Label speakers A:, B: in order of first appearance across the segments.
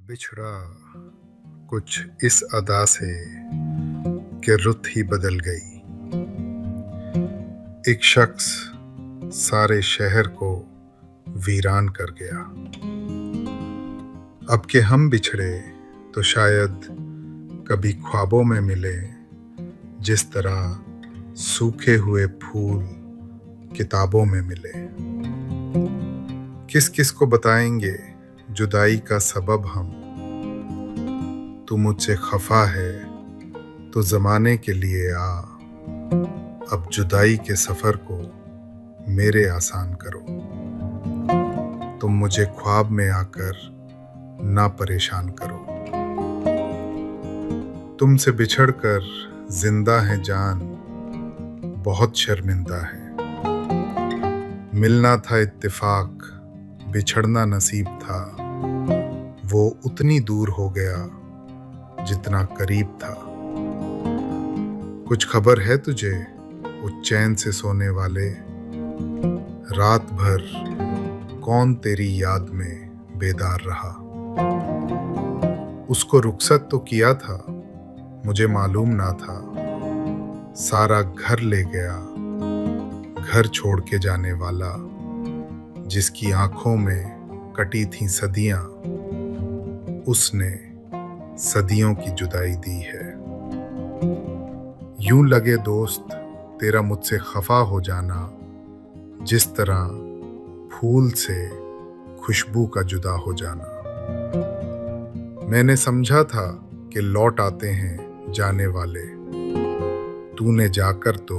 A: बिछड़ा कुछ इस अदा से कि रुत ही बदल गई। एक शख्स सारे शहर को वीरान कर गया। अब के हम बिछड़े तो शायद कभी ख्वाबों में मिले, जिस तरह सूखे हुए फूल किताबों में मिले। किस किस को बताएंगे जुदाई का सबब हम। तू मुझसे खफा है तो जमाने के लिए आ, अब जुदाई के सफर को मेरे आसान करो। तुम मुझे ख्वाब में आकर ना परेशान करो। तुमसे बिछड़कर जिंदा है जान, बहुत शर्मिंदा है। मिलना था इत्तेफाक, बिछड़ना नसीब था। वो उतनी दूर हो गया जितना करीब था। कुछ खबर है तुझे उस चैन से सोने वाले, रात भर कौन तेरी याद में बेदार रहा। उसको रुखसत तो किया था, मुझे मालूम ना था। सारा घर ले गया, घर छोड़ के जाने वाला, जिसकी आंखों में कटी थी सदियां, उसने सदियों की जुदाई दी है। यूं लगे दोस्त तेरा मुझसे खफा हो जाना, जिस तरह फूल से खुशबू का जुदा हो जाना। मैंने समझा था कि लौट आते हैं जाने वाले, तूने जाकर तो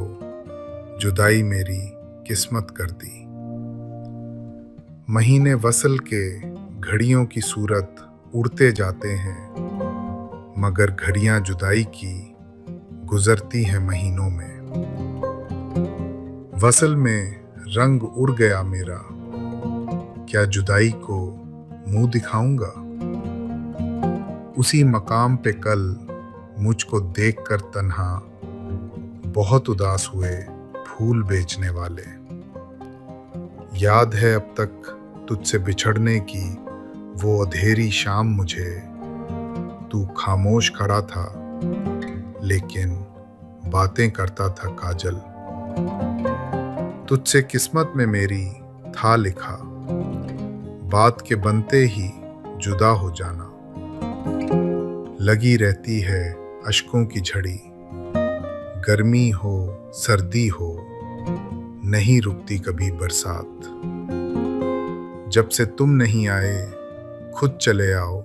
A: जुदाई मेरी किस्मत कर दी। महीने वसल के घड़ियों की सूरत उड़ते जाते हैं, मगर घड़ियां जुदाई की गुजरती हैं महीनों में। वसल में रंग उड़ गया मेरा, क्या जुदाई को मुंह दिखाऊंगा। उसी मकाम पे कल मुझको देखकर तन्हा बहुत उदास हुए फूल बेचने वाले। याद है अब तक तुझसे बिछड़ने की वो अंधेरी शाम मुझे। तू खामोश खड़ा था लेकिन बातें करता था काजल। तुझसे किस्मत में मेरी था लिखा, बात के बनते ही जुदा हो जाना। लगी रहती है अश्कों की झड़ी, गर्मी हो सर्दी हो नहीं रुकती कभी बरसात। जब से तुम नहीं आए खुद चले आओ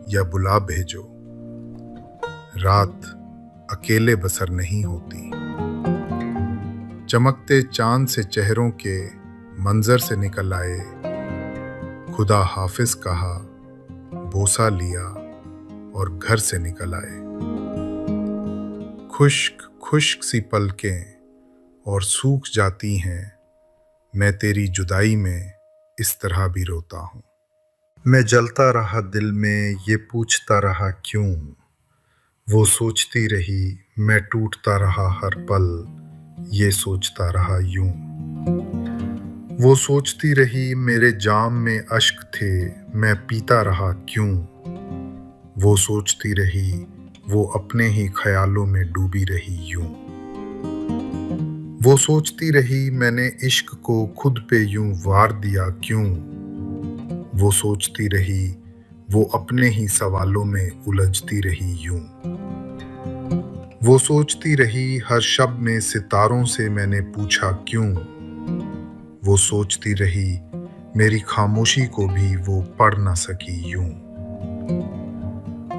A: या बुला भेजो, रात अकेले बसर नहीं होती। चमकते चांद से चेहरों के मंजर से निकल आए, खुदा हाफिज कहा बोसा लिया और घर से निकल आए। खुश्क खुश्क सी पलकें और सूख जाती हैं, मैं तेरी जुदाई में इस तरह भी रोता हूँ। मैं जलता रहा दिल में ये पूछता रहा क्यों, वो सोचती रही मैं टूटता रहा हर पल ये सोचता रहा यूं। वो सोचती रही मेरे जाम में अश्क थे मैं पीता रहा क्यों। वो सोचती रही वो अपने ही ख्यालों में डूबी रही यूं। वो सोचती रही मैंने इश्क को खुद पे यूं वार दिया क्यों। वो सोचती रही वो अपने ही सवालों में उलझती रही यूं। वो सोचती रही हर शब में सितारों से मैंने पूछा क्यों। वो सोचती रही मेरी खामोशी को भी वो पढ़ ना सकी यूं।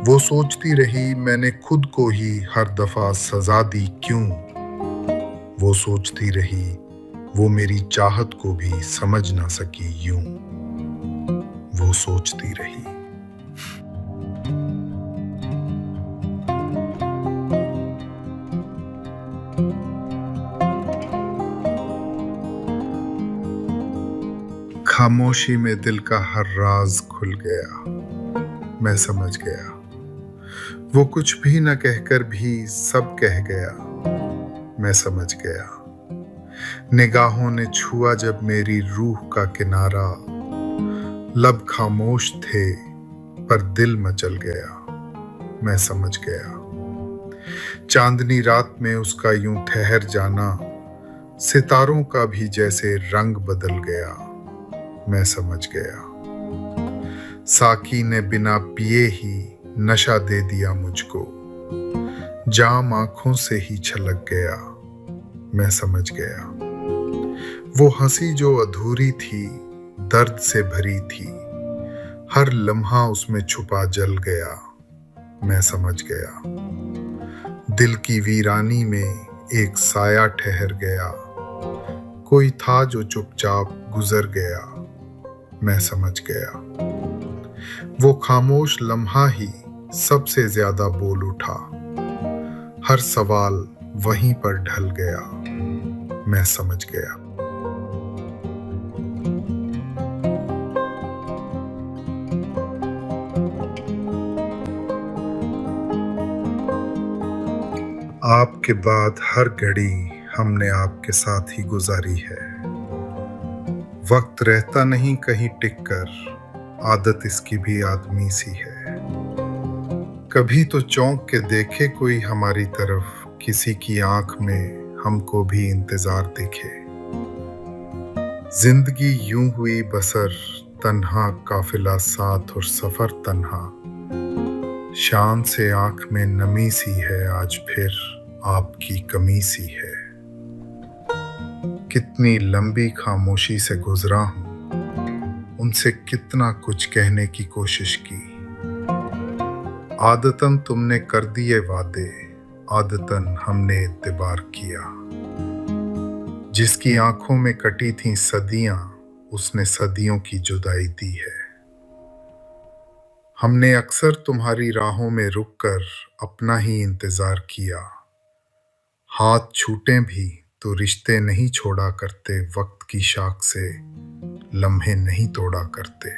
A: वो सोचती रही मैंने खुद को ही हर दफा सजा दी क्यों। वो सोचती रही वो मेरी चाहत को भी समझ ना सकी यूं। वो सोचती रही। खामोशी में दिल का हर राज खुल गया, मैं समझ गया। वो कुछ भी न कहकर भी सब कह गया, मैं समझ गया। निगाहों ने छुआ जब मेरी रूह का किनारा, लब खामोश थे पर दिल मचल गया, मैं समझ गया। चांदनी रात में उसका यूं ठहर जाना, सितारों का भी जैसे रंग बदल गया, मैं समझ गया। साकी ने बिना पिए ही नशा दे दिया मुझको, जाम आंखों से ही छलक गया, मैं समझ गया। वो हंसी जो अधूरी थी, दर्द से भरी थी, हर लम्हा उसमें छुपा जल गया, मैं समझ गया। दिल की वीरानी में एक साया ठहर गया, कोई था जो चुपचाप गुजर गया, मैं समझ गया। वो खामोश लम्हा ही सबसे ज्यादा बोल उठा, हर सवाल वहीं पर ढल गया, मैं समझ गया। आपके बाद हर घड़ी हमने आपके साथ ही गुजारी है। वक्त रहता नहीं कहीं टिक कर, आदत इसकी भी आदमी सी है। कभी तो चौंक के देखे कोई हमारी तरफ, किसी की आंख में हमको भी इंतजार दिखे। जिंदगी यूं हुई बसर, तन्हा काफिला साथ और सफर तन्हा। शान से आंख में नमी सी है, आज फिर आपकी कमी सी है। कितनी लंबी खामोशी से गुजरा हूं, उनसे कितना कुछ कहने की कोशिश की। आदतन तुमने कर दिए वादे, आदतन हमने इत्तेबार किया। जिसकी आंखों में कटी थी सदियां, उसने सदियों की जुदाई दी है। हमने अक्सर तुम्हारी राहों में रुककर अपना ही इंतजार किया। हाथ छूटे भी तो रिश्ते नहीं छोड़ा करते, वक्त की शाख से लम्हे नहीं तोड़ा करते।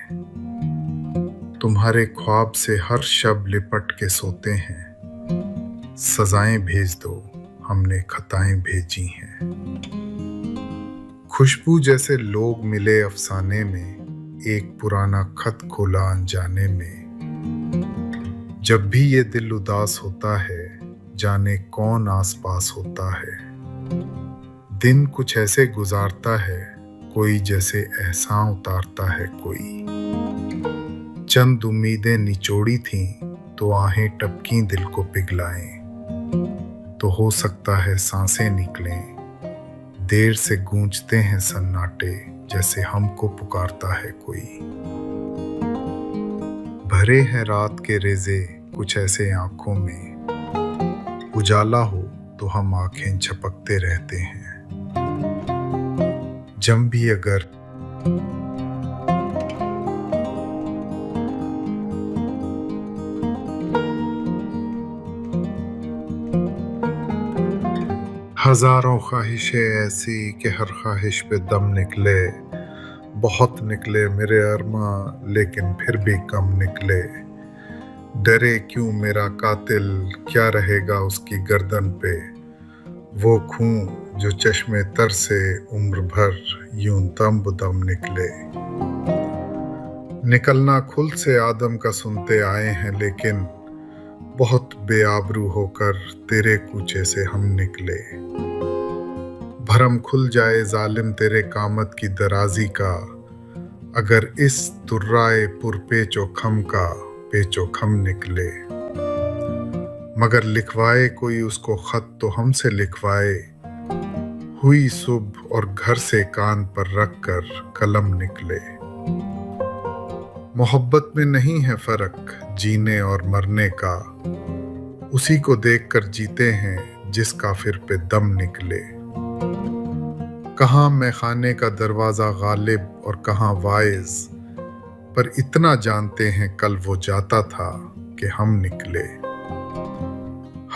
A: तुम्हारे ख्वाब से हर शब लिपट के सोते हैं, सजाएं भेज दो हमने खताएं भेजी हैं। खुशबू जैसे लोग मिले अफसाने में, एक पुराना खत खोला अनजाने में। जब भी ये दिल उदास होता है, जाने कौन आसपास होता है। दिन कुछ ऐसे गुजारता है, कोई जैसे एहसान उतारता है कोई। चंद उम्मीदें निचोड़ी थीं तो आहें टपकी दिल को पिघलाएं। तो हो सकता है सांसें निकलें, देर से गूंजते हैं सन्नाटे, जैसे हमको पुकारता है कोई। भरे हैं रात के रेजे कुछ ऐसे आंखों में, उजाला हो तो हम आंखें झपकते रहते हैं। जम भी अगर हजारों ख्वाहिशें ऐसी कि हर ख्वाहिश पे दम निकले। बहुत निकले मेरे अरमा, लेकिन फिर भी कम निकले। डरे क्यों मेरा कातिल, क्या रहेगा उसकी गर्दन पे। वो खून जो चश्मे तर से उम्र भर यूं दम बदम निकले। निकलना खुल से आदम का सुनते आए हैं, लेकिन बहुत बेआबरू होकर तेरे कूचे से हम निकले। भरम खुल जाए जालिम तेरे कामत की दराजी का, अगर इस तुर्राए पुरपेचो खम का पेचो खम निकले। मगर लिखवाए कोई उसको खत तो हमसे लिखवाए, हुई सुबह और घर से कान पर रख कर कलम निकले। मोहब्बत में नहीं है फर्क जीने और मरने का, उसी को देखकर जीते हैं जिस काफिर पे दम निकले। कहाँ मैं खाने का दरवाजा गालिब और कहाँ वाइज, पर इतना जानते हैं कल वो जाता था कि हम निकले।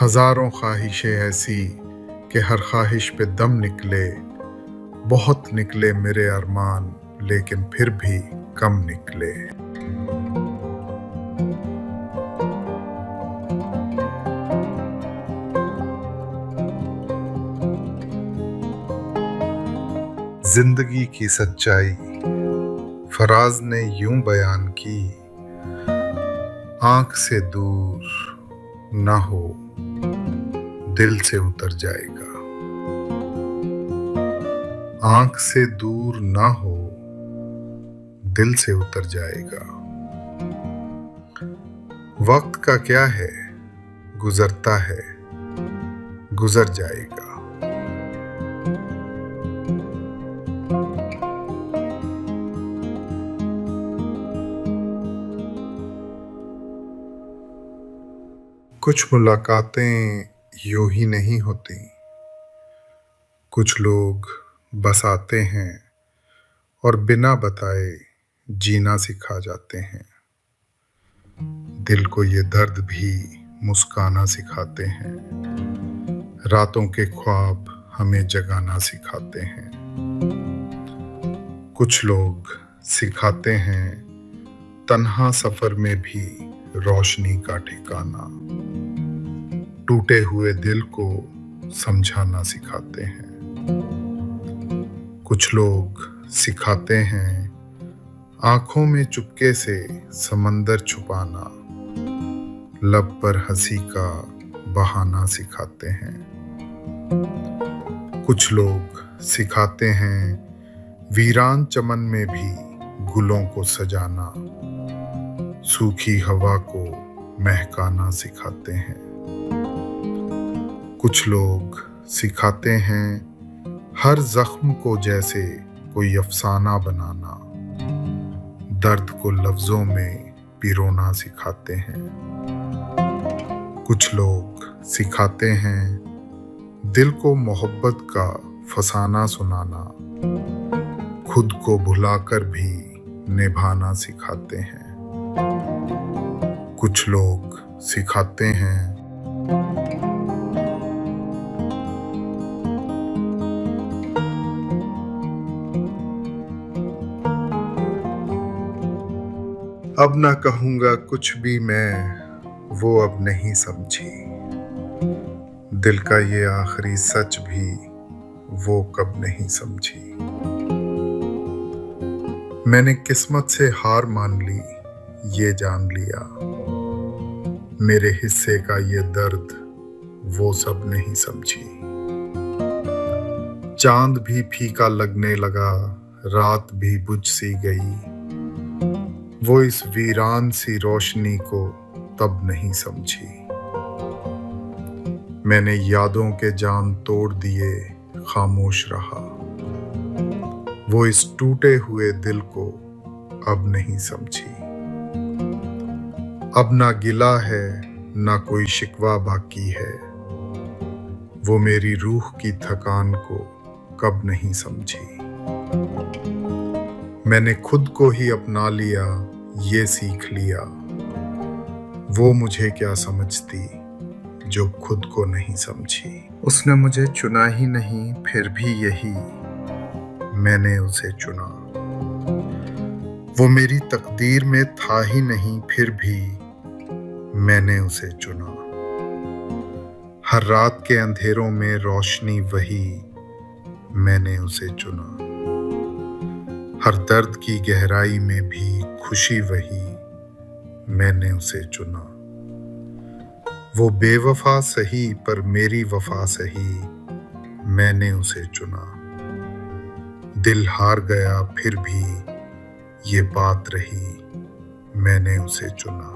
A: हजारों ख्वाहिशें ऐसी कि हर ख्वाहिश पे दम निकले। बहुत निकले मेरे अरमान, लेकिन फिर भी कम निकले। जिंदगी की सच्चाई फराज ने यूं बयान की, आंख से दूर ना हो, दिल से उतर जाएगा। आंख से दूर ना हो, दिल से उतर जाएगा। वक्त का क्या है, गुजरता है, गुजर जाएगा। कुछ मुलाकातें यूं ही नहीं होती। कुछ लोग बस आते हैं और बिना बताए जीना सिखा जाते हैं। दिल को ये दर्द भी मुस्काना सिखाते हैं। रातों के ख्वाब हमें जगाना सिखाते हैं। कुछ लोग सिखाते हैं तन्हा सफर में भी रोशनी का ठिकाना। टूटे हुए दिल को समझाना सिखाते हैं। कुछ लोग सिखाते हैं आंखों में चुपके से समंदर छुपाना। लब पर हंसी का बहाना सिखाते हैं। कुछ लोग सिखाते हैं वीरान चमन में भी गुलों को सजाना। सूखी हवा को महकाना सिखाते हैं। कुछ लोग सिखाते हैं हर जख्म को जैसे कोई अफसाना बनाना। दर्द को लफ्जों में पिरोना सिखाते हैं। कुछ लोग सिखाते हैं दिल को मोहब्बत का फसाना सुनाना। खुद को भुलाकर भी निभाना सिखाते हैं। कुछ लोग सिखाते हैं अब ना कहूँगा कुछ भी मैं, वो अब नहीं समझी। दिल का ये आखिरी सच भी वो कब नहीं समझी। मैंने किस्मत से हार मान ली, ये जान लिया। मेरे हिस्से का ये दर्द वो सब नहीं समझी। चांद भी फीका लगने लगा, रात भी बुझ सी गई। वो इस वीरान सी रोशनी को तब नहीं समझी। मैंने यादों के जाम तोड़ दिए, खामोश रहा। वो इस टूटे हुए दिल को अब नहीं समझी। अब ना गिला है, ना कोई शिकवा बाकी है। वो मेरी रूह की थकान को कब नहीं समझी। मैंने खुद को ही अपना लिया, ये सीख लिया। वो मुझे क्या समझती जो खुद को नहीं समझी। उसने मुझे चुना ही नहीं, फिर भी यही मैंने उसे चुना। वो मेरी तकदीर में था ही नहीं, फिर भी मैंने उसे चुना। हर रात के अंधेरों में रोशनी वही, मैंने उसे चुना। हर दर्द की गहराई में भी खुशी वही, मैंने उसे चुना। वो बेवफा सही पर मेरी वफा सही, मैंने उसे चुना। दिल हार गया फिर भी ये बात रही, मैंने उसे चुना।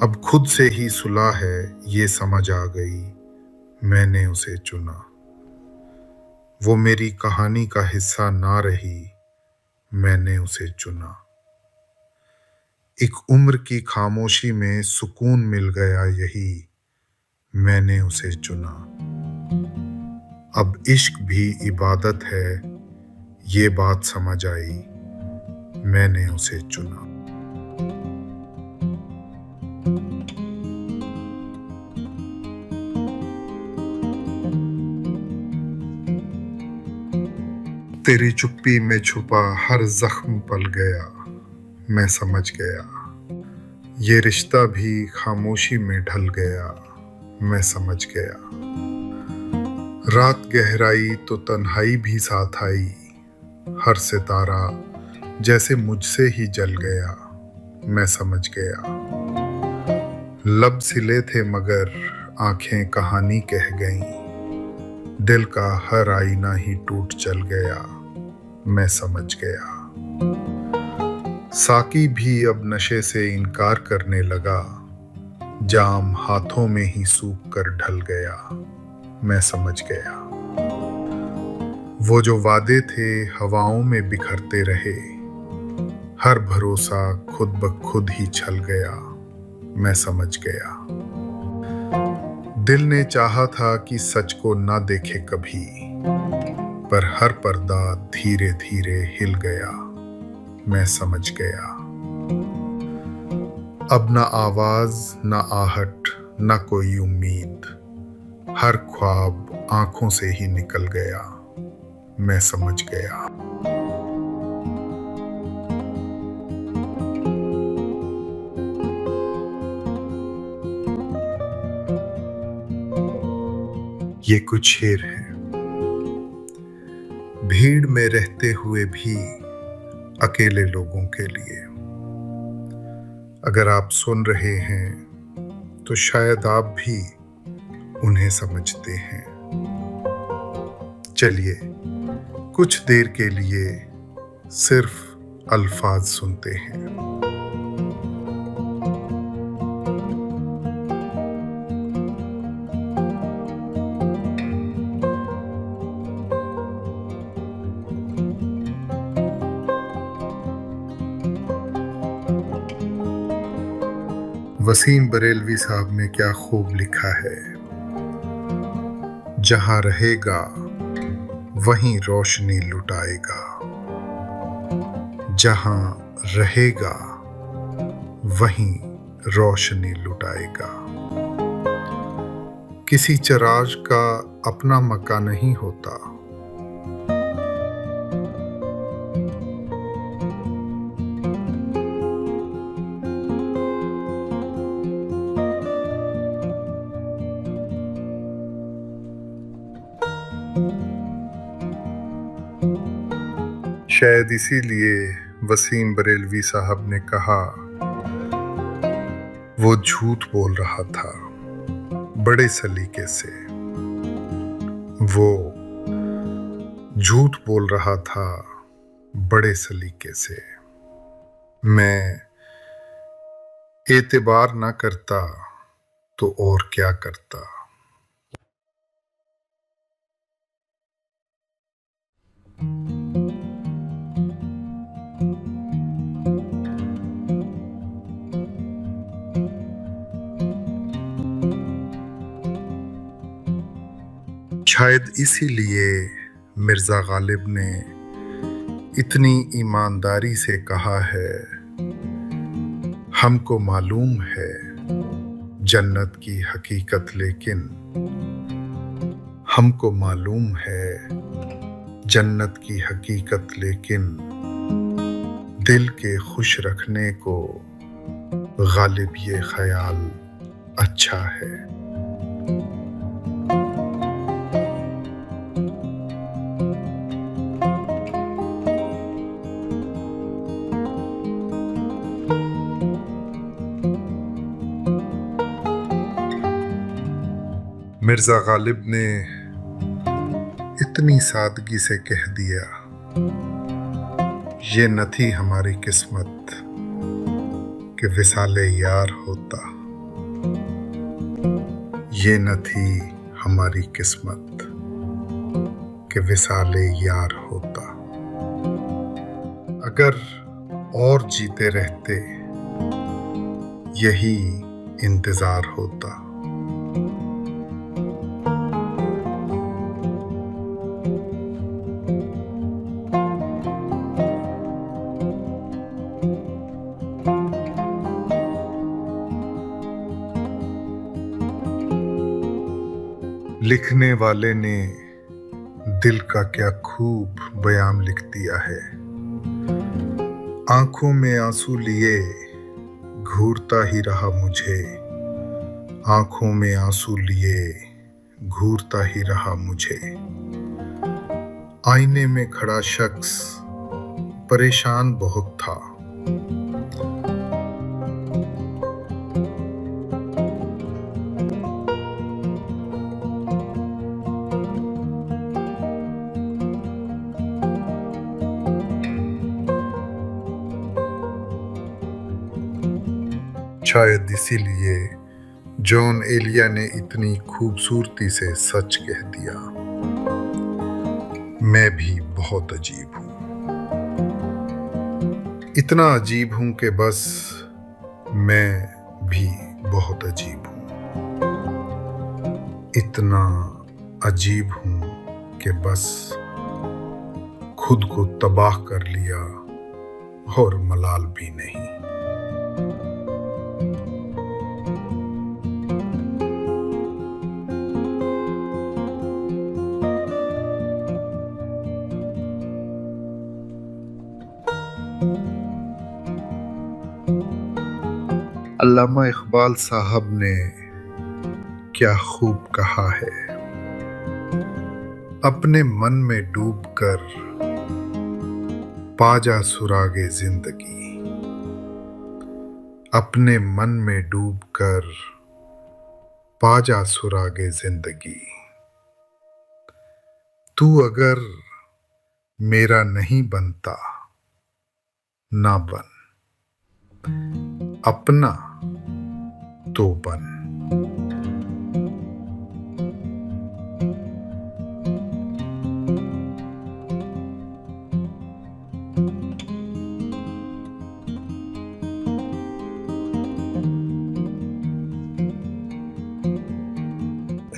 A: अब खुद से ही सुलह है, ये समझ आ गई, मैंने उसे चुना। वो मेरी कहानी का हिस्सा ना रही, मैंने उसे चुना। एक उम्र की खामोशी में सुकून मिल गया यही, मैंने उसे चुना। अब इश्क भी इबादत है, ये बात समझ आई, मैंने उसे चुना। तेरी चुप्पी में छुपा हर जख्म पल गया, मैं समझ गया। ये रिश्ता भी खामोशी में ढल गया, मैं समझ गया। रात गहराई तो तन्हाई भी साथ आई, हर सितारा जैसे मुझसे ही जल गया, मैं समझ गया। लब सिले थे मगर आंखें कहानी कह गईं। दिल का हर आईना ही टूट चल गया, मैं समझ गया। साकी भी अब नशे से इनकार करने लगा। जाम हाथों में ही सूख कर ढल गया, मैं समझ गया। वो जो वादे थे हवाओं में बिखरते रहे। हर भरोसा खुद ब खुद ही छल गया, मैं समझ गया। दिल ने चाहा था कि सच को ना देखे कभी, पर हर पर्दा धीरे धीरे हिल गया, मैं समझ गया। अब ना आवाज, ना आहट, ना कोई उम्मीद। हर ख्वाब आंखों से ही निकल गया, मैं समझ गया। ये कुछ शेर है। भीड़ में रहते हुए भी अकेले लोगों के लिए। अगर आप सुन रहे हैं तो शायद आप भी उन्हें समझते हैं। चलिए कुछ देर के लिए सिर्फ अल्फाज सुनते हैं। वसीम बरेलवी साहब ने क्या खूब लिखा है। जहां रहेगा वहीं रोशनी लुटाएगा। जहां रहेगा वहीं रोशनी लुटाएगा। किसी चिराग का अपना मक्का नहीं होता। शायद इसीलिए वसीम बरेलवी साहब ने कहा, वो झूठ बोल रहा था बड़े सलीके से। वो झूठ बोल रहा था बड़े सलीके से। मैं एतबार ना करता तो और क्या करता। शायद इसीलिए मिर्जा गालिब ने इतनी ईमानदारी से कहा है, हमको मालूम है जन्नत की हकीकत, लेकिन हमको मालूम है जन्नत की हकीकत, लेकिन दिल के खुश रखने को गालिब ये ख्याल अच्छा है। मिर्जा गालिब ने इतनी सादगी से कह दिया, ये न थी हमारी किस्मत कि विसाले यार होता। ये न थी हमारी किस्मत कि विसाले यार होता। अगर और जीते रहते यही इंतजार होता। लिखने वाले ने दिल का क्या खूब बयान लिख दिया है। आंखों में आंसू लिए घूरता ही रहा मुझे। आंखों में आंसू लिए घूरता ही रहा मुझे। आईने में खड़ा शख्स परेशान बहुत था। शायद इसीलिए जॉन एलिया ने इतनी खूबसूरती से सच कह दिया, मैं भी बहुत अजीब हूं। इतना अजीब हूं कि बस मैं भी बहुत अजीब हूं। इतना अजीब हूं कि बस खुद को तबाह कर लिया और मलाल भी नहीं। अल्लामा इकबाल साहब ने क्या खूब कहा है, अपने मन में डूबकर पा जा सुरागे जिंदगी। अपने मन में डूबकर पा जा सुरागे जिंदगी। तू अगर मेरा नहीं बनता ना बन, अपना तो बन।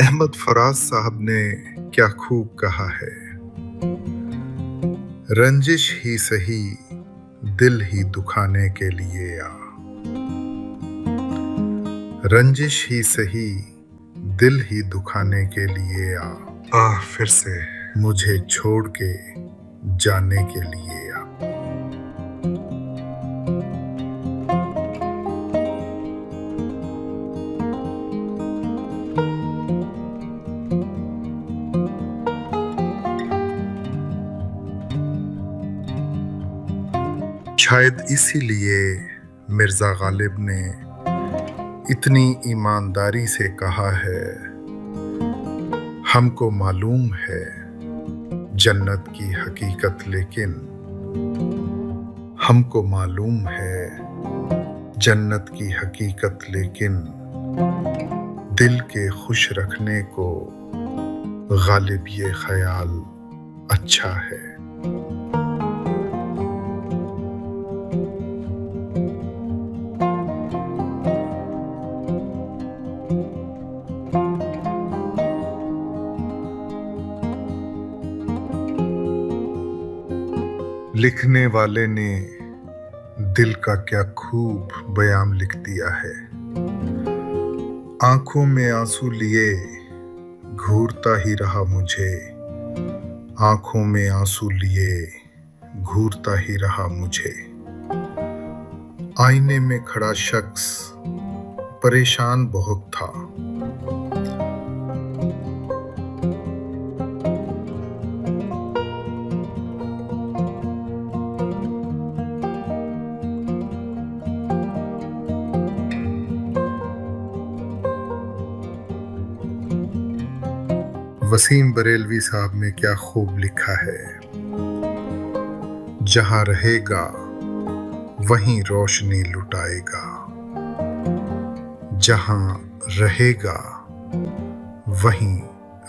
A: अहमद फराज साहब ने क्या खूब कहा है, रंजिश ही सही दिल ही दुखाने के लिए आ। रंजिश ही सही दिल ही दुखाने के लिए आ फिर से मुझे छोड़ के जाने के लिए आ। शायद इसीलिए मिर्जा गालिब ने इतनी ईमानदारी से कहा है, हमको मालूम है जन्नत की हकीकत, लेकिन हमको मालूम है जन्नत की हकीकत, लेकिन दिल के खुश रखने को गालिब ये ख्याल अच्छा है। लिखने वाले ने दिल का क्या खूब बयान लिख दिया है, आंखों में आंसू लिए घूरता ही रहा मुझे, आंखों में आंसू लिए घूरता ही रहा मुझे। आईने में खड़ा शख्स परेशान बहुत था, वसीम बरेलवी साहब ने क्या खूब लिखा है, जहां रहेगा वहीं रोशनी लुटाएगा, जहां रहेगा वहीं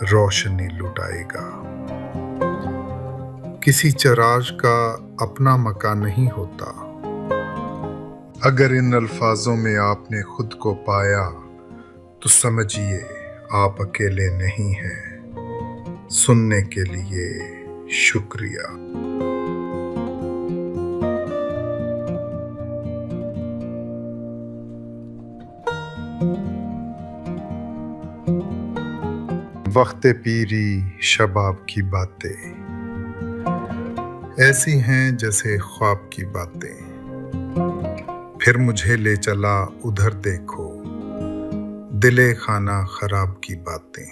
A: रोशनी लुटाएगा। किसी चराग का अपना मकान नहीं होता, अगर इन अल्फाजों में आपने खुद को पाया तो समझिए आप अकेले नहीं हैं। सुनने के लिए शुक्रिया। वक्त पीरी शबाब की बातें ऐसी हैं जैसे ख्वाब की बातें, फिर मुझे ले चला उधर देखो दिले खाना खराब की बातें।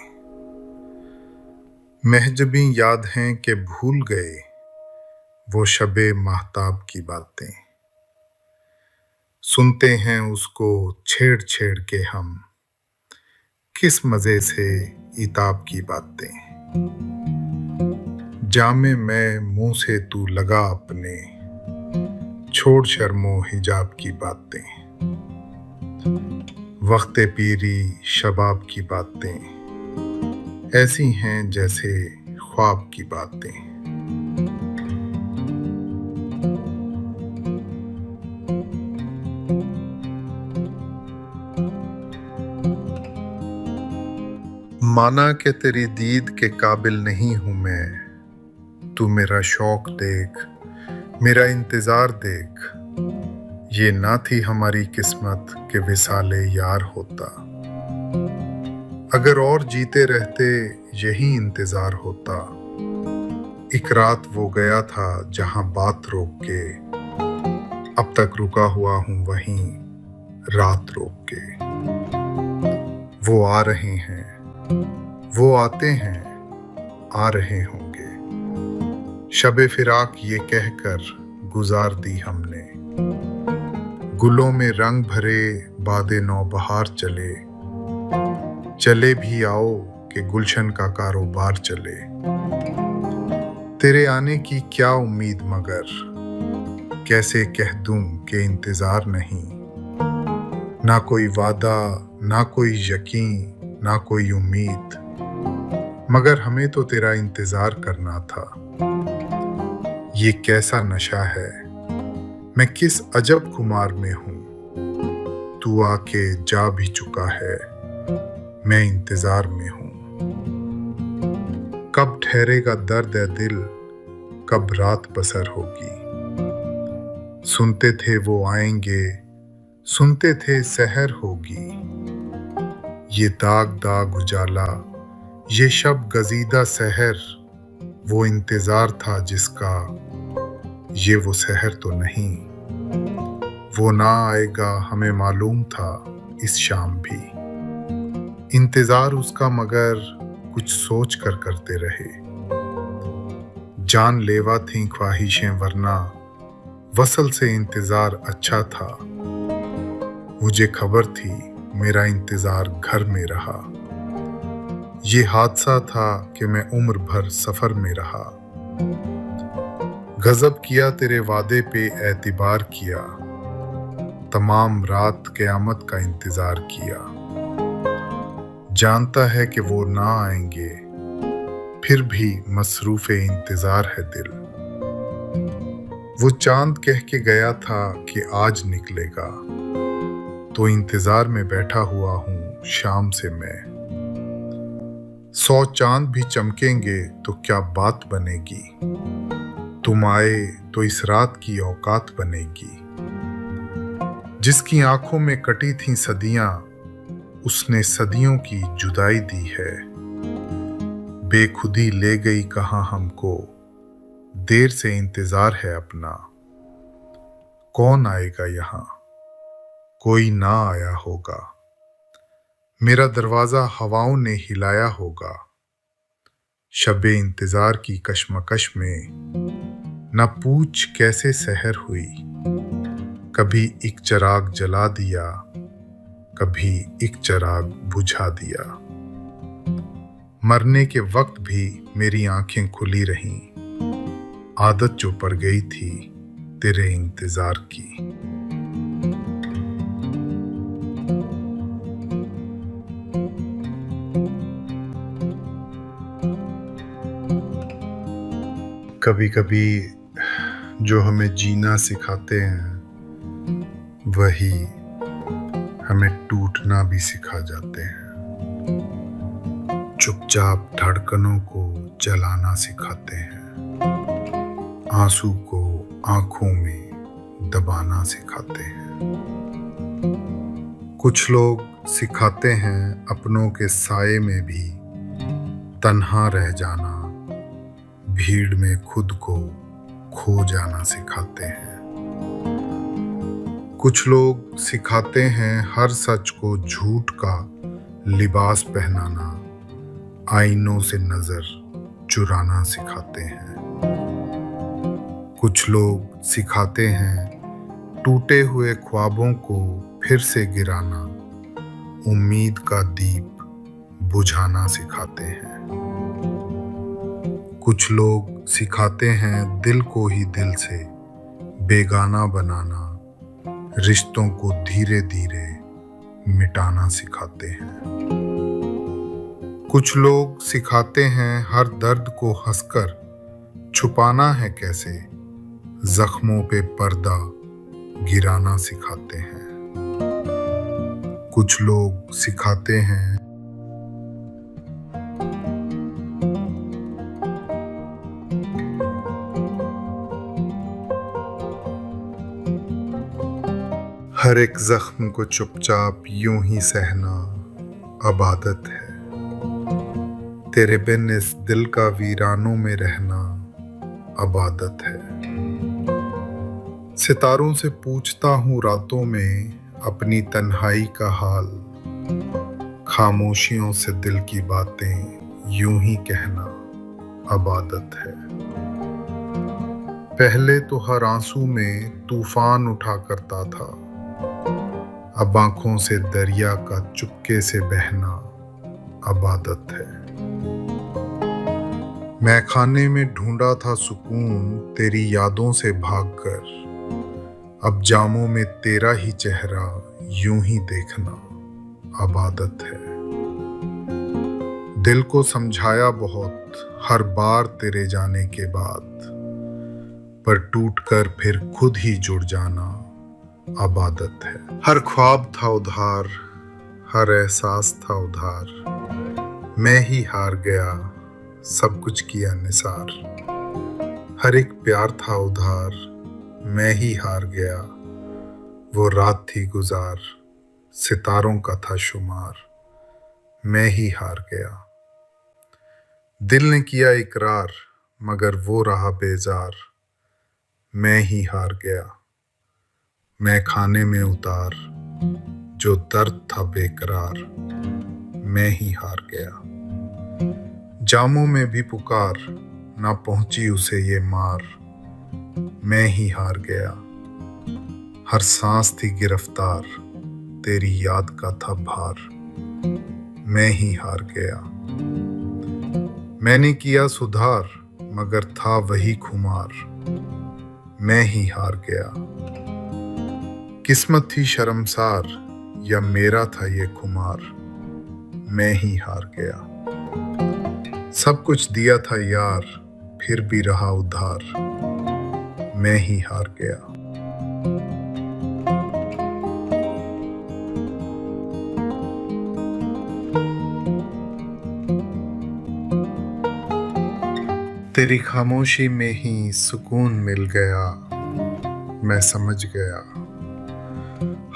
A: महजबी याद हैं कि भूल गए वो शबे महताब की बातें, सुनते हैं उसको छेड़ छेड़ के हम किस मजे से इताब की बातें। जामे मैं मुंह से तू लगा अपने, छोड़ शर्मो हिजाब की बातें। वक्ते पीरी शबाब की बातें ऐसी हैं जैसे ख्वाब की बातें। माना कि तेरी दीद के काबिल नहीं हूं मैं, तू मेरा शौक देख, मेरा इंतजार देख। ये ना थी हमारी किस्मत के विसाले यार होता, अगर और जीते रहते यही इंतजार होता। एक रात वो गया था जहां बात रोक के, अब तक रुका हुआ हूं वहीं रात रोक के। वो आ रहे हैं, वो आते हैं, आ रहे होंगे। शबे फिराक ये कहकर गुजार दी हमने, गुलों में रंग भरे बादे नौबहार चले। चले भी आओ कि गुलशन का कारोबार चले। तेरे आने की क्या उम्मीद मगर, कैसे कह दूं कि इंतजार नहीं। ना कोई वादा, ना कोई यकीन, ना कोई उम्मीद, मगर हमें तो तेरा इंतजार करना था। ये कैसा नशा है, मैं किस अजब खुमार में हूं। तू आके जा भी चुका है, मैं इंतजार में हूं। कब ठहरेगा दर्द है दिल, कब रात बसर होगी। सुनते थे वो आएंगे, सुनते थे सहर होगी। ये दाग दाग उजाला, ये शब गजीदा सहर, वो इंतजार था जिसका, ये वो सहर तो नहीं। वो ना आएगा हमें मालूम था इस शाम भी, इंतजार उसका मगर कुछ सोच कर करते रहे। जान लेवा थी ख्वाहिशें वरना वसल से इंतजार अच्छा था। मुझे खबर थी मेरा इंतजार घर में रहा। ये हादसा था कि मैं उम्र भर सफर में रहा। गजब किया तेरे वादे पे एतबार किया, तमाम रात क़यामत का इंतजार किया। जानता है कि वो ना आएंगे, फिर भी मसरूफ़े इंतजार है दिल। वो चांद कह के गया था कि आज निकलेगा, तो इंतजार में बैठा हुआ हूं शाम से मैं। 100 चांद भी चमकेंगे तो क्या बात बनेगी। तुम आए तो इस रात की औकात बनेगी। जिसकी आंखों में कटी थी सदियां, उसने सदियों की जुदाई दी है। बेखुदी ले गई कहां हमको, देर से इंतजार है अपना। कौन आएगा यहाँ, कोई ना आया होगा। मेरा दरवाजा हवाओं ने हिलाया होगा। शबे इंतजार की कशमकश में न पूछ कैसे सहर हुई। कभी एक चिराग जला दिया, कभी एक चिराग बुझा दिया। मरने के वक्त भी मेरी आंखें खुली रहीं, आदत जो पड़ गई थी तेरे इंतजार की। कभी कभी जो हमें जीना सिखाते हैं, वही हमें टूटना भी सिखा जाते हैं। चुपचाप धड़कनों को जलाना सिखाते हैं, आंसू को आंखों में दबाना सिखाते हैं। कुछ लोग सिखाते हैं अपनों के साये में भी तन्हा रह जाना, भीड़ में खुद को खो जाना सिखाते हैं। कुछ लोग सिखाते हैं हर सच को झूठ का लिबास पहनाना, आईनों से नजर चुराना सिखाते हैं। कुछ लोग सिखाते हैं टूटे हुए ख्वाबों को फिर से गिराना, उम्मीद का दीप बुझाना सिखाते हैं। कुछ लोग सिखाते हैं दिल को ही दिल से बेगाना बनाना, रिश्तों को धीरे धीरे मिटाना सिखाते हैं। कुछ लोग सिखाते हैं हर दर्द को हंसकर छुपाना है कैसे, जख्मों पे पर्दा गिराना सिखाते हैं। कुछ लोग सिखाते हैं हर एक जख्म को चुपचाप यूं ही सहना अब आदत है। तेरे बिन इस दिल का वीरानों में रहना अब आदत है। सितारों से पूछता हूँ रातों में अपनी तन्हाई का हाल, खामोशियों से दिल की बातें यूं ही कहना अब आदत है। पहले तो हर आंसू में तूफान उठा करता था, अब आंखों से दरिया का चुपके से बहना अब आदत है। मैं खाने में ढूंढा था सुकून तेरी यादों से भागकर, अब जामों में तेरा ही चेहरा यूं ही देखना अब आदत है। दिल को समझाया बहुत हर बार तेरे जाने के बाद, पर टूटकर फिर खुद ही जुड़ जाना अब आदत है। हर ख्वाब था उधार, हर एहसास था उधार, मैं ही हार गया सब कुछ किया निसार। हर एक प्यार था उधार, मैं ही हार गया वो रात थी गुजार, सितारों का था शुमार, मैं ही हार गया। दिल ने किया इकरार मगर वो रहा बेजार, मैं ही हार गया। मैं खाने में उतार जो दर्द था बेकरार, मैं ही हार गया। जामों में भी पुकार ना पहुंची उसे ये मार, मैं ही हार गया। हर सांस थी गिरफ्तार तेरी याद का था भार, मैं ही हार गया। मैंने किया सुधार मगर था वही खुमार, मैं ही हार गया। किस्मत थी शर्मसार या मेरा था ये खुमार, मैं ही हार गया। सब कुछ दिया था यार फिर भी रहा उधार, मैं ही हार गया। तेरी खामोशी में ही सुकून मिल गया, मैं समझ गया।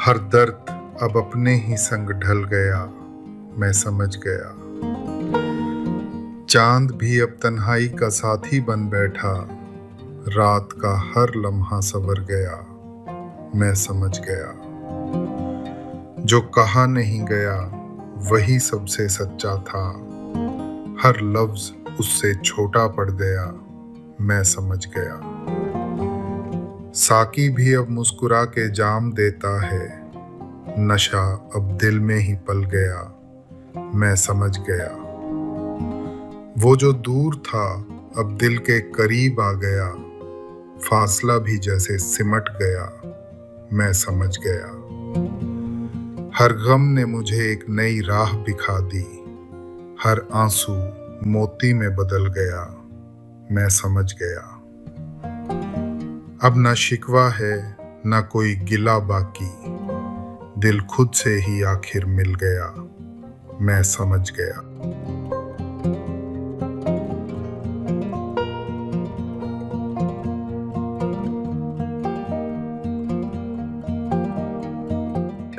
A: हर दर्द अब अपने ही संग ढल गया, मैं समझ गया। चांद भी अब तन्हाई का साथी बन बैठा, रात का हर लम्हा सवर गया, मैं समझ गया। जो कहा नहीं गया वही सबसे सच्चा था, हर लफ्ज उससे छोटा पड़ गया, मैं समझ गया। साकी भी अब मुस्कुरा के जाम देता है, नशा अब दिल में ही पल गया, मैं समझ गया। वो जो दूर था अब दिल के करीब आ गया, फासला भी जैसे सिमट गया, मैं समझ गया। हर गम ने मुझे एक नई राह दिखा दी, हर आंसू मोती में बदल गया, मैं समझ गया। अब ना शिकवा है ना कोई गिला बाकी, दिल खुद से ही आखिर मिल गया, मैं समझ गया।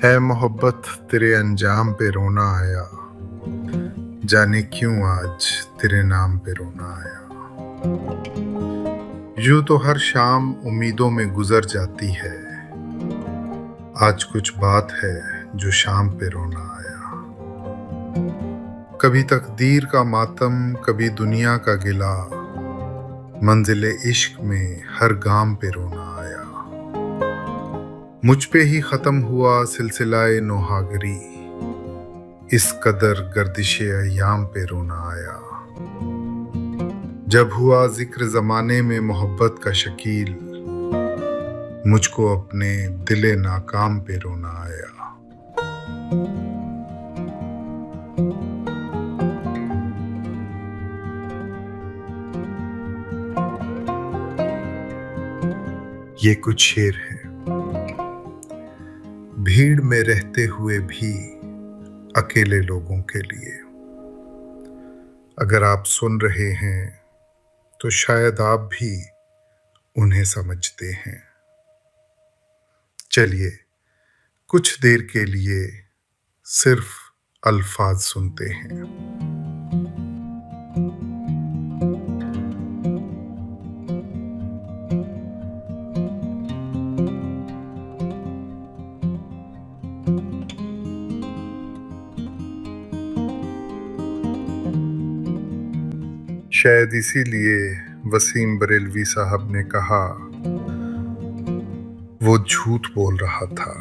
A: ऐ मोहब्बत तेरे अंजाम पे रोना आया, जाने क्यों आज तेरे नाम पे रोना आया। यूं तो हर शाम उम्मीदों में गुजर जाती है, आज कुछ बात है जो शाम पे रोना आया। कभी तकदीर का मातम कभी दुनिया का गिला, मंजिले इश्क में हर गाम पे रोना आया। मुझ पे ही खत्म हुआ सिलसिलाए नोहागरी, इस कदर गर्दिशे अय्याम पे रोना आया। जब हुआ जिक्र जमाने में मोहब्बत का शकील, मुझको अपने दिले नाकाम पे रोना आया। ये कुछ शेर है। भीड़ में रहते हुए भी अकेले लोगों के लिए, अगर आप सुन रहे हैं तो शायद आप भी उन्हें समझते हैं। चलिए कुछ देर के लिए सिर्फ अल्फाज सुनते हैं। शायद इसीलिए वसीम बरेलवी साहब ने कहा, वो झूठ बोल रहा था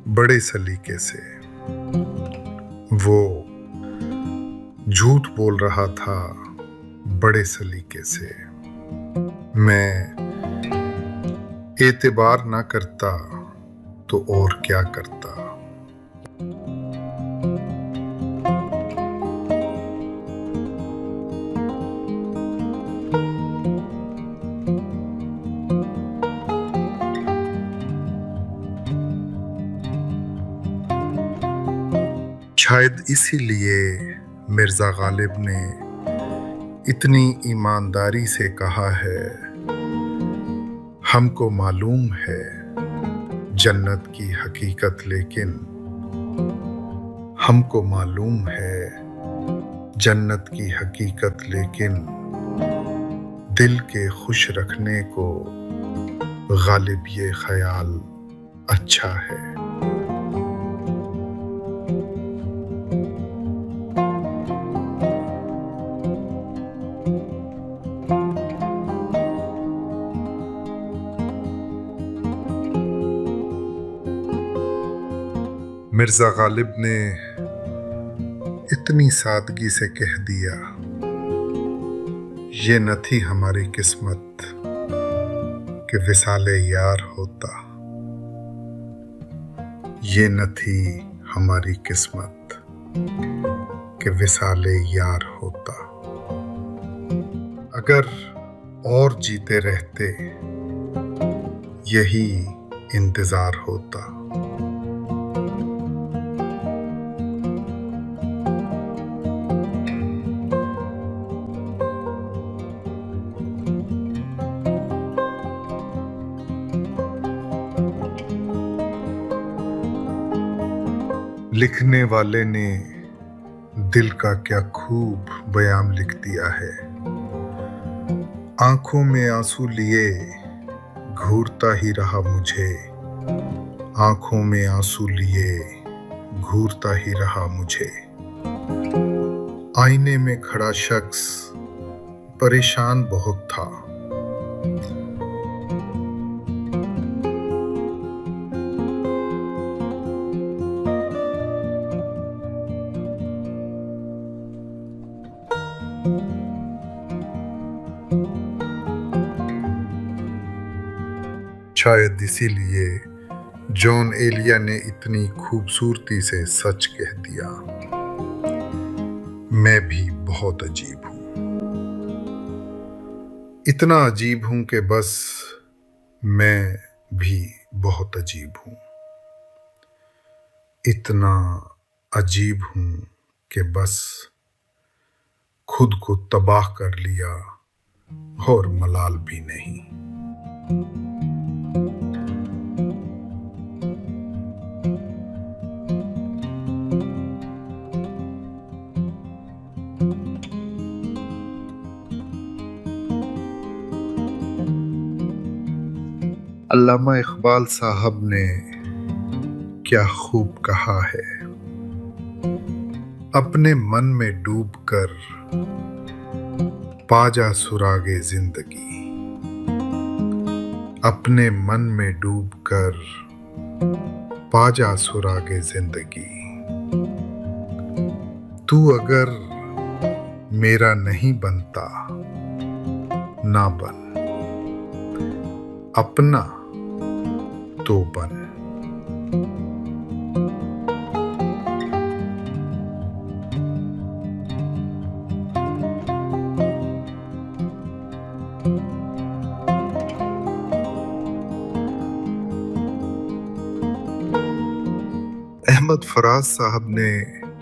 A: बड़े सलीके से। वो झूठ बोल रहा था बड़े सलीके से। मैं एतबार ना करता तो और क्या करता। शायद इसीलिए मिर्ज़ा गालिब ने इतनी ईमानदारी से कहा है, हमको मालूम है जन्नत की हकीकत, लेकिन हमको मालूम है जन्नत की हकीकत, लेकिन दिल के खुश रखने को गालिब ये ख्याल अच्छा है। मिर्ज़ा गालिब ने इतनी सादगी से कह दिया, ये न थी हमारी किस्मत कि विसाले यार होता। ये न थी हमारी किस्मत कि विसाले यार होता। अगर और जीते रहते यही इंतजार होता। लिखने वाले ने दिल का क्या खूब बयान लिख दिया है। आंखों में आंसू लिए घूरता ही रहा मुझे, आंखों में आंसू लिए घूरता ही रहा मुझे। आईने में खड़ा शख्स परेशान बहुत था। शायद इसीलिए जॉन एलिया ने इतनी खूबसूरती से सच कह दिया, मैं भी बहुत अजीब हूं। इतना अजीब हूं कि बस मैं भी बहुत अजीब हूं। इतना अजीब हूं कि बस खुद को तबाह कर लिया और मलाल भी नहीं। अल्लामा इकबाल साहब ने क्या खूब कहा है, अपने मन में डूबकर पा जा सुरागे जिंदगी। अपने मन में डूबकर पा जा सुरागे जिंदगी। तू अगर मेरा नहीं बनता ना बन, अपना तो बन। मोहम्मद फराज साहब ने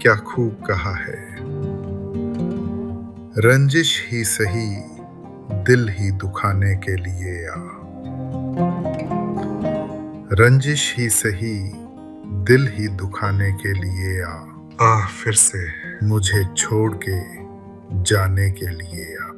A: क्या खूब कहा है, रंजिश ही सही दिल ही दुखाने के लिए आ, रंजिश ही सही दिल ही दुखाने के लिए आ फिर से मुझे छोड़ के जाने के लिए आ।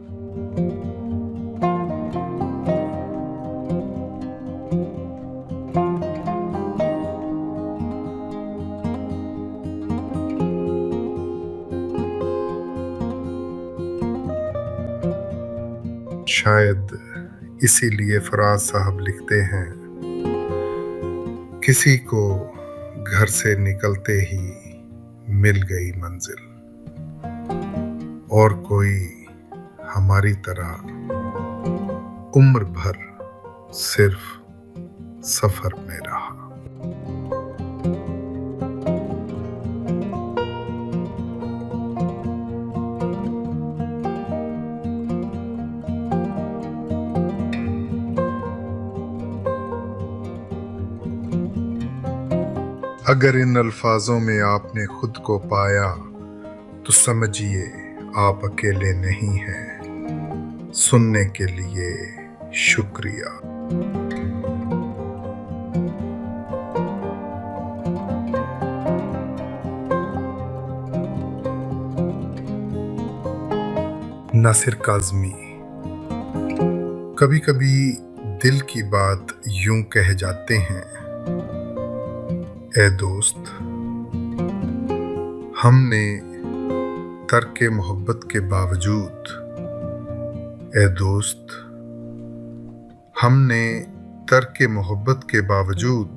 A: शायद इसीलिए फराज साहब लिखते हैं, किसी को घर से निकलते ही मिल गई मंजिल, और कोई हमारी तरह उम्र भर सिर्फ सफर में रहा। अगर इन अल्फाजों में आपने खुद को पाया तो समझिए आप अकेले नहीं हैं। सुनने के लिए शुक्रिया। नासिर काज़मी। कभी कभी दिल की बात यूं कह जाते हैं, ए दोस्त, हमने तर्क मोहब्बत के बावजूद, ए दोस्त, हमने तर्क मोहब्बत के बावजूद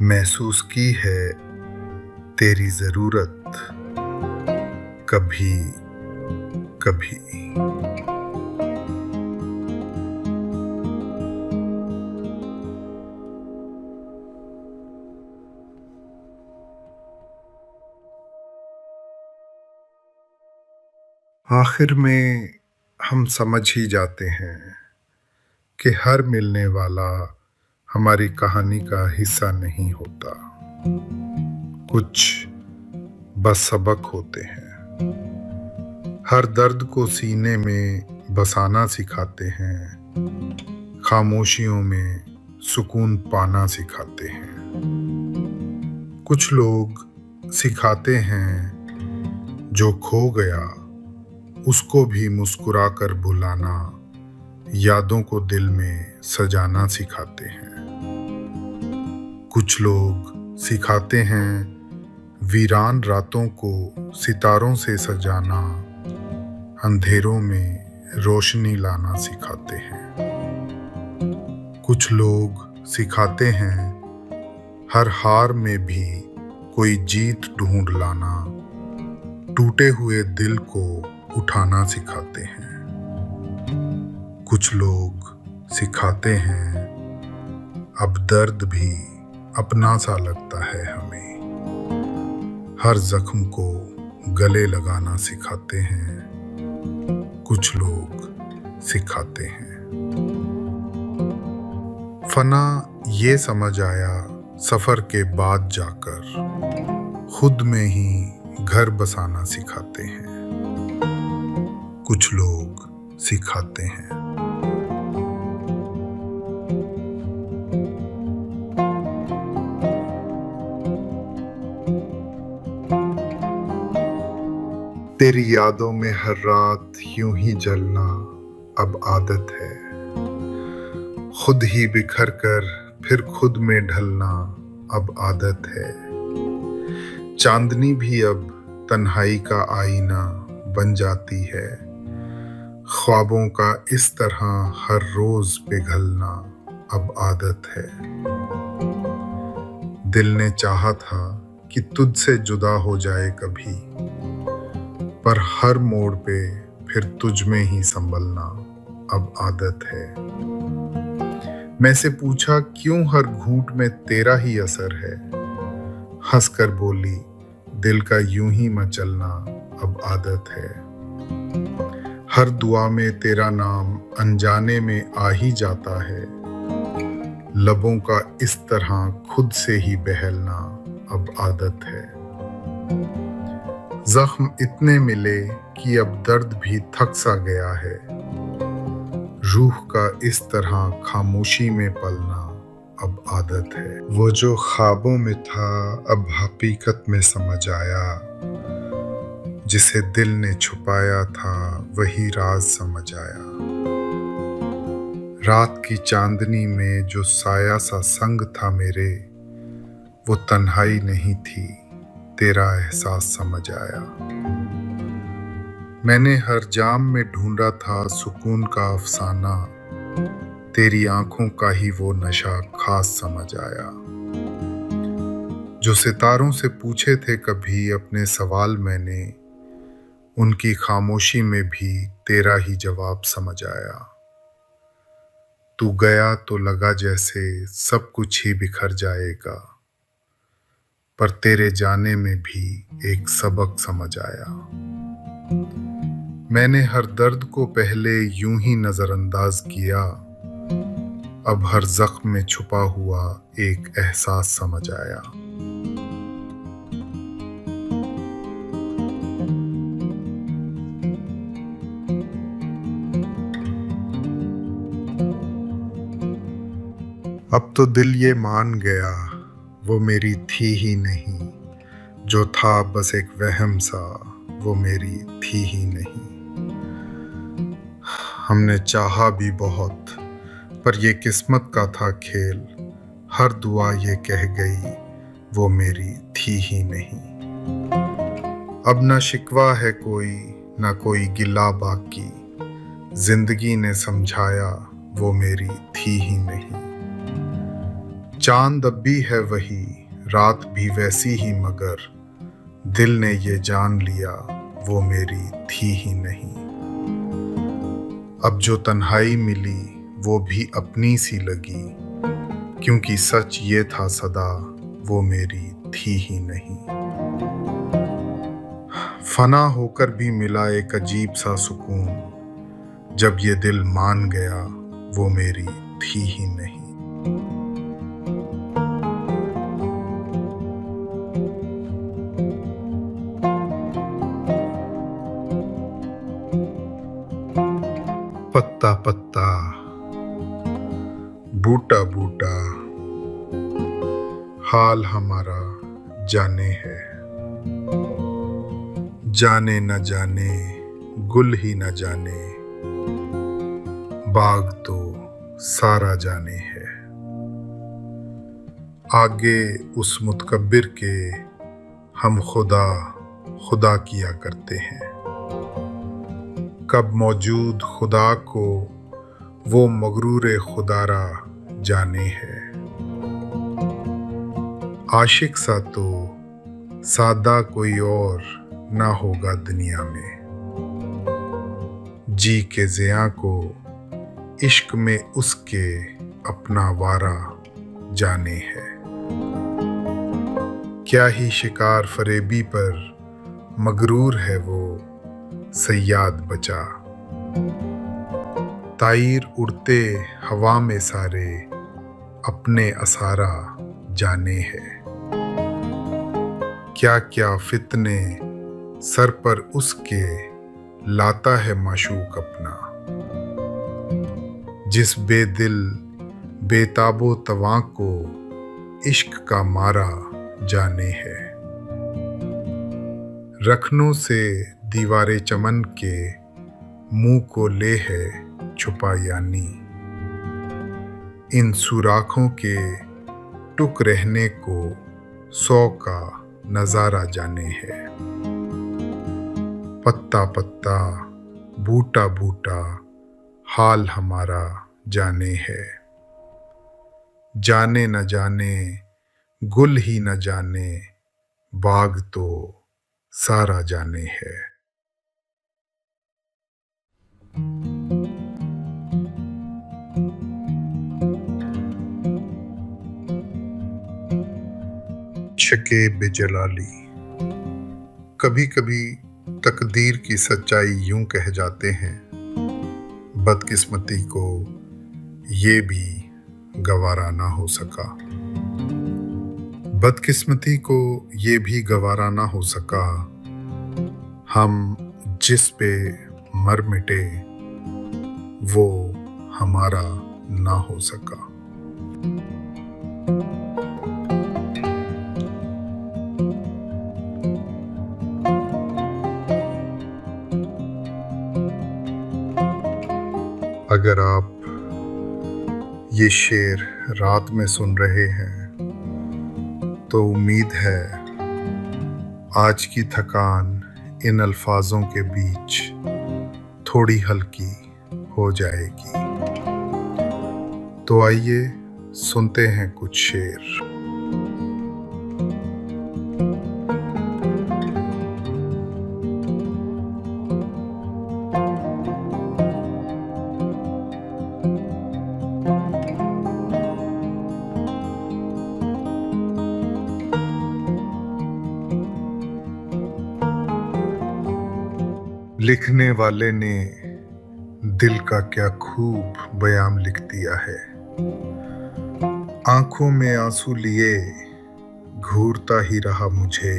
A: महसूस की है तेरी ज़रूरत कभी कभी। आखिर में हम समझ ही जाते हैं कि हर मिलने वाला हमारी कहानी का हिस्सा नहीं होता। कुछ बस सबक होते हैं, हर दर्द को सीने में बसाना सिखाते हैं, खामोशियों में सुकून पाना सिखाते हैं। कुछ लोग सिखाते हैं जो खो गया उसको भी मुस्कुरा कर भुलाना, यादों को दिल में सजाना सिखाते हैं। कुछ लोग सिखाते हैं वीरान रातों को सितारों से सजाना, अंधेरों में रोशनी लाना सिखाते हैं। कुछ लोग सिखाते हैं हर हार में भी कोई जीत ढूंढ लाना, टूटे हुए दिल को उठाना सिखाते हैं। कुछ लोग सिखाते हैं अब दर्द भी अपना सा लगता है हमें, हर जख्म को गले लगाना सिखाते हैं। कुछ लोग सिखाते हैं फना ये समझ आया सफर के बाद जाकर, खुद में ही घर बसाना सिखाते हैं। कुछ लोग सिखाते हैं तेरी यादों में हर रात यूं ही जलना अब आदत है, खुद ही बिखर कर फिर खुद में ढलना अब आदत है। चांदनी भी अब तन्हाई का आईना बन जाती है, ख्वाबों का इस तरह हर रोज पिघलना अब आदत है। दिल ने चाहा था कि तुझसे जुदा हो जाए कभी, पर हर मोड़ पे फिर तुझ में ही संभलना अब आदत है। मैं से पूछा क्यों हर घूंट में तेरा ही असर है, हंसकर बोली दिल का यूं ही मचलना अब आदत है। हर दुआ में तेरा नाम अनजाने में आ ही जाता है, लबों का इस तरह खुद से ही बहलना अब आदत है। जख्म इतने मिले कि अब दर्द भी थक सा गया है। रूह का इस तरह खामोशी में पलना अब आदत है। वो जो ख्वाबों में था अब हकीकत में समझ आया। जिसे दिल ने छुपाया था वही राज समझ आया। रात की चांदनी में जो साया सा संग था मेरे, वो तन्हाई नहीं थी, तेरा एहसास समझ आया। मैंने हर जाम में ढूंढा था सुकून का अफसाना, तेरी आंखों का ही वो नशा खास समझ आया। जो सितारों से पूछे थे कभी अपने सवाल मैंने, उनकी खामोशी में भी तेरा ही जवाब समझ आया। तू गया तो लगा जैसे सब कुछ ही बिखर जाएगा, पर तेरे जाने में भी एक सबक समझ आया। मैंने हर दर्द को पहले यूं ही नजरअंदाज किया, अब हर जख्म में छुपा हुआ एक एहसास समझ आया। अब तो दिल ये मान गया वो मेरी थी ही नहीं, जो था बस एक वहम सा वो मेरी थी ही नहीं। हमने चाहा भी बहुत पर ये किस्मत का था खेल, हर दुआ ये कह गई वो मेरी थी ही नहीं। अब ना शिकवा है कोई ना कोई गिला बाकी, जिंदगी ने समझाया वो मेरी थी ही नहीं। चांद अब भी है वही, रात भी वैसी ही, मगर दिल ने ये जान लिया वो मेरी थी ही नहीं। अब जो तन्हाई मिली वो भी अपनी सी लगी, क्योंकि सच ये था सदा वो मेरी थी ही नहीं। फना होकर भी मिला एक अजीब सा सुकून, जब ये दिल मान गया वो मेरी थी ही नहीं। पत्ता पत्ता, बूटा बूटा, हाल हमारा जाने है। जाने न जाने गुल ही न जाने, बाग तो सारा जाने है। आगे उस मुतकब्बिर के हम खुदा खुदा किया करते हैं, कब मौजूद खुदा को वो मगरूर खुदारा जाने है। आशिक सा तो सादा कोई और ना होगा दुनिया में, जी के ज़िया को इश्क में उसके अपना वारा जाने है। क्या ही शिकार फरेबी पर मगरूर है वो सयाद बचा, ताईर उड़ते हवा में सारे अपने असारा जाने है। क्या क्या फितने सर पर उसके लाता है माशूक अपना, जिस बेदिल बेताबो तवां को इश्क का मारा जाने है। रखनों से दीवारे चमन के मुंह को ले है छुपा, यानी इन सुराखों के टुक रहने को 100 का नजारा जाने है। पत्ता पत्ता, बूटा बूटा, हाल हमारा जाने है। जाने न जाने गुल ही न जाने, बाग तो सारा जाने है। शकीब जलाली। कभी कभी तकदीर की सच्चाई यूं कह जाते हैं, बदकिस्मती को ये भी गवारा ना हो सका। बदकिस्मती को ये भी गवारा ना हो सका, हम जिस पे मर मिटे वो हमारा ना हो सका। अगर आप ये शेर रात में सुन रहे हैं तो उम्मीद है आज की थकान इन अल्फाजों के बीच थोड़ी हल्की हो जाएगी। तो आइए सुनते हैं कुछ शेर। लिखने वाले ने दिल का क्या खूब बयान लिख दिया है। आंखों में आंसू लिए घूरता ही रहा मुझे,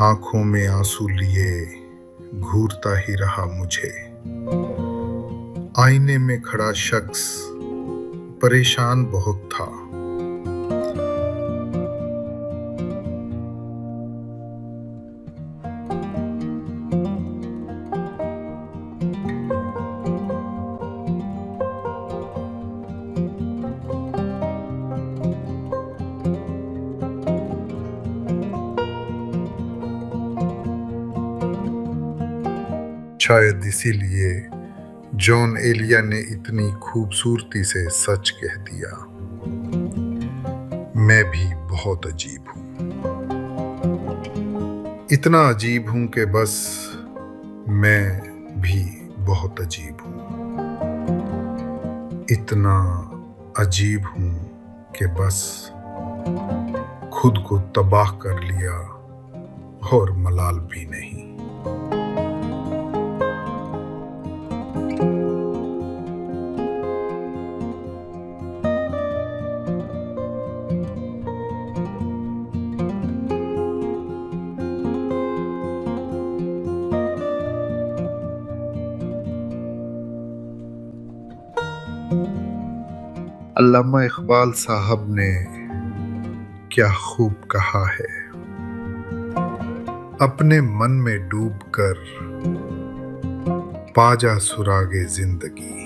A: आंखों में आंसू लिए घूरता ही रहा मुझे। आईने में खड़ा शख्स परेशान बहुत था। शायद इसीलिए जॉन एलिया ने इतनी खूबसूरती से सच कह दिया, मैं भी बहुत अजीब हूं। इतना अजीब हूं कि बस मैं भी बहुत अजीब हूं। इतना अजीब हूं कि बस खुद को तबाह कर लिया और मलाल भी नहीं। अल्लामा इकबाल साहब ने क्या खूब कहा है, अपने मन में डूबकर पाजा सुरागे जिंदगी।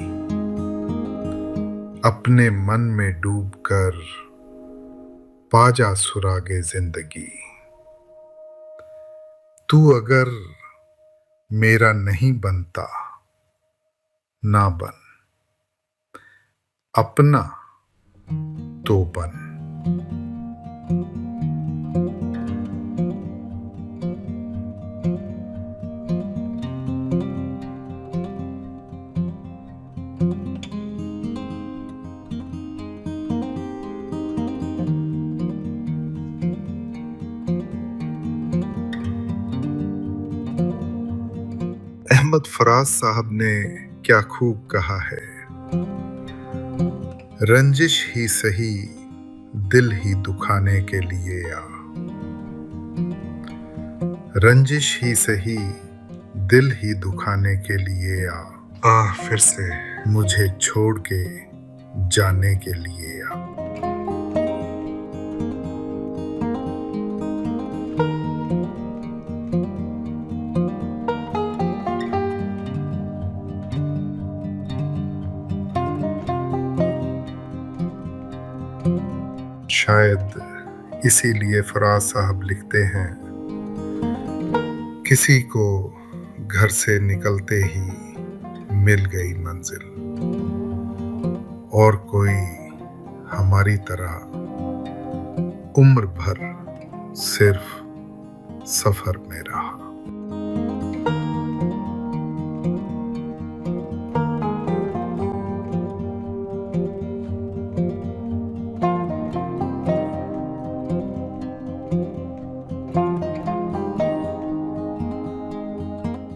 A: अपने मन में डूबकर पाजा सुरागे जिंदगी। तू अगर मेरा नहीं बनता ना बन, अपना तो बन। अहमद फराज साहब ने क्या खूब कहा है, रंजिश ही सही दिल ही दुखाने के लिए आ। रंजिश ही सही दिल ही दुखाने के लिए आ फिर से मुझे छोड़ के जाने के लिए आ। शायद इसीलिए फराज साहब लिखते हैं, किसी को घर से निकलते ही मिल गई मंजिल, और कोई हमारी तरह उम्र भर सिर्फ सफर में रहा।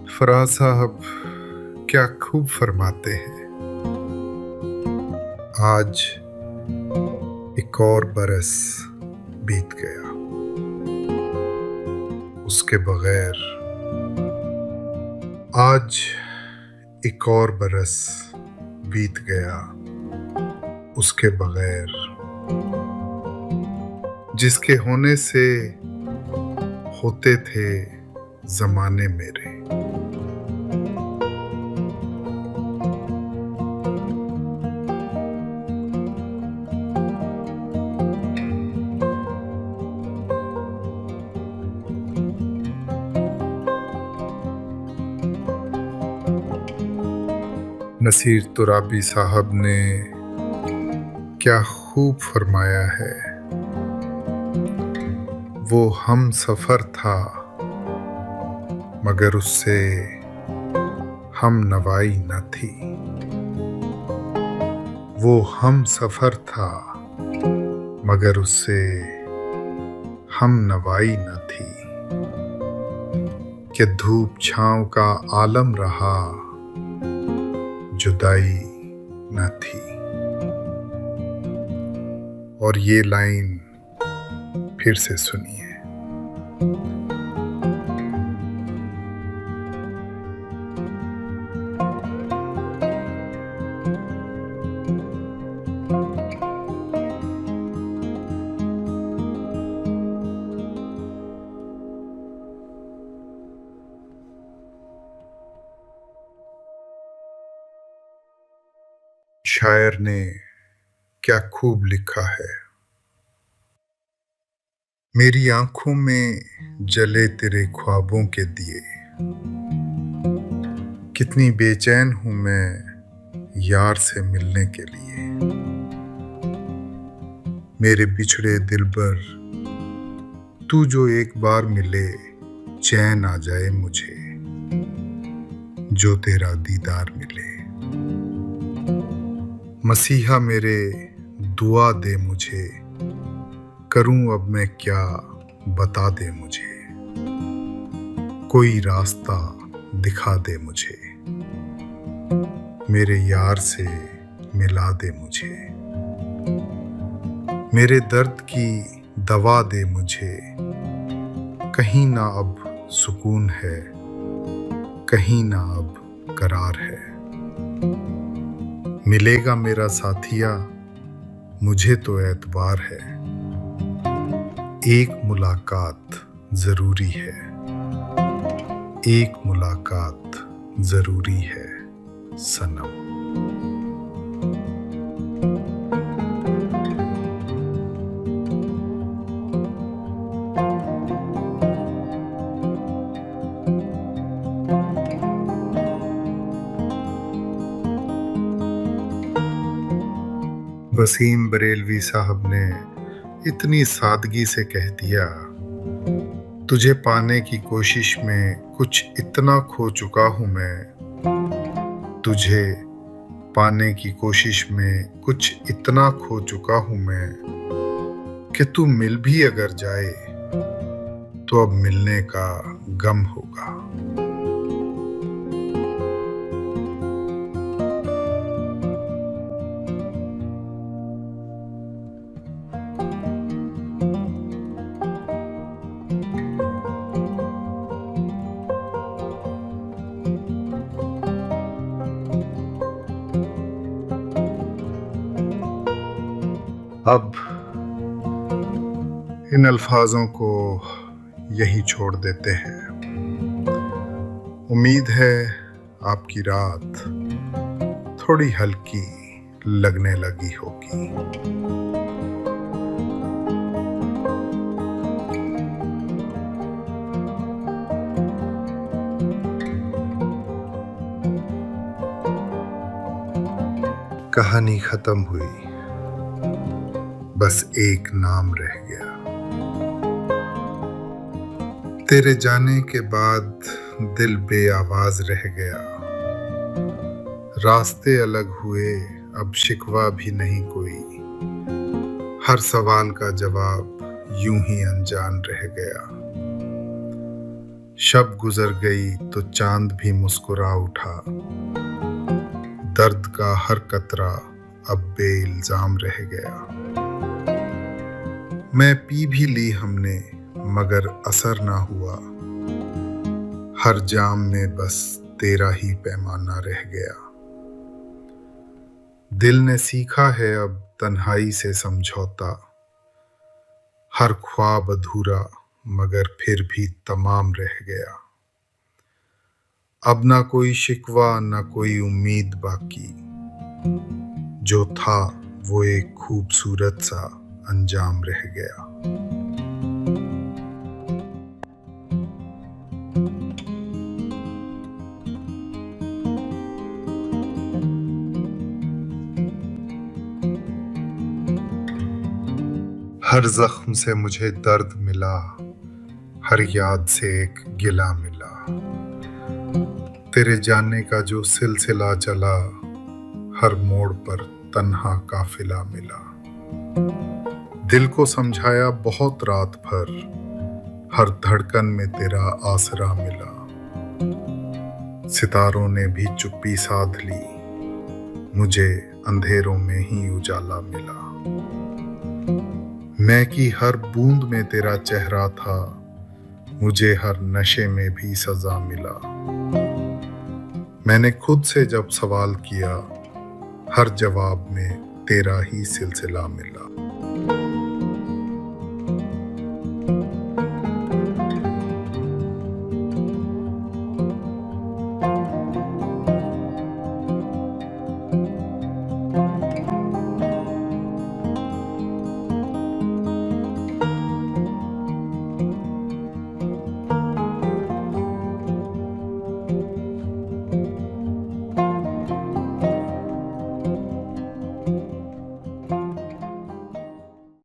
A: फराज साहब क्या खूब फरमाते हैं, आज एक और बरस बीत गया। उसके बगैर आज एक और बरस बीत गया। उसके बगैर जिसके होने से होते थे जमाने मेरे। नसीर तुराबी साहब ने क्या खूब फरमाया है, वो हम सफर था मगर उससे हम नवाई न थी। वो हम सफर था मगर उससे हम नवाई न थी। कि धूप छांव का आलम रहा, जुदाई न थी। और ये लाइन फिर से सुनिए। शायर ने क्या खूब लिखा है। मेरी आंखों में जले तेरे ख्वाबों के दिए, कितनी बेचैन हूं मैं यार से मिलने के लिए। मेरे बिछड़े दिलबर तू जो एक बार मिले, चैन आ जाए मुझे जो तेरा दीदार मिले। मसीहा मेरे दुआ दे मुझे, करूं अब मैं क्या बता दे मुझे। कोई रास्ता दिखा दे मुझे, मेरे यार से मिला दे मुझे। मेरे दर्द की दवा दे मुझे, कहीं ना अब सुकून है, कहीं ना अब करार है। मिलेगा मेरा साथिया, मुझे तो एतबार है। एक मुलाकात जरूरी है, एक मुलाकात जरूरी है सनम। वसीम बरेलवी साहब ने इतनी सादगी से कह दिया, तुझे पाने की कोशिश में कुछ इतना खो चुका हूं मैं। तुझे पाने की कोशिश में कुछ इतना खो चुका हूं मैं कि तू मिल भी अगर जाए तो अब मिलने का गम होगा। अब इन अल्फाजों को यहीं छोड़ देते हैं। उम्मीद है आपकी रात थोड़ी हल्की लगने लगी होगी। कहानी खत्म हुई, बस एक नाम रह गया। तेरे जाने के बाद दिल बेआवाज रह गया। रास्ते अलग हुए, अब शिकवा भी नहीं कोई। हर सवाल का जवाब यूं ही अनजान रह गया। शब गुजर गई तो चांद भी मुस्कुरा उठा। दर्द का हर कतरा अब बेइल्जाम रह गया। मैं पी भी ली हमने मगर असर ना हुआ, हर जाम में बस तेरा ही पैमाना रह गया। दिल ने सीखा है अब तन्हाई से समझौता, हर ख्वाब अधूरा मगर फिर भी तमाम रह गया। अब ना कोई शिकवा ना कोई उम्मीद बाकी, जो था वो एक खूबसूरत सा अंजाम रह गया। हर जख्म से मुझे दर्द मिला, हर याद से एक गिला मिला। तेरे जाने का जो सिलसिला चला, हर मोड़ पर तन्हा काफिला मिला। दिल को समझाया बहुत रात भर, हर धड़कन में तेरा आसरा मिला। सितारों ने भी चुप्पी साध ली, मुझे अंधेरों में ही उजाला मिला। मैं की हर बूंद में तेरा चेहरा था, मुझे हर नशे में भी सजा मिला। मैंने खुद से जब सवाल किया, हर जवाब में तेरा ही सिलसिला मिला।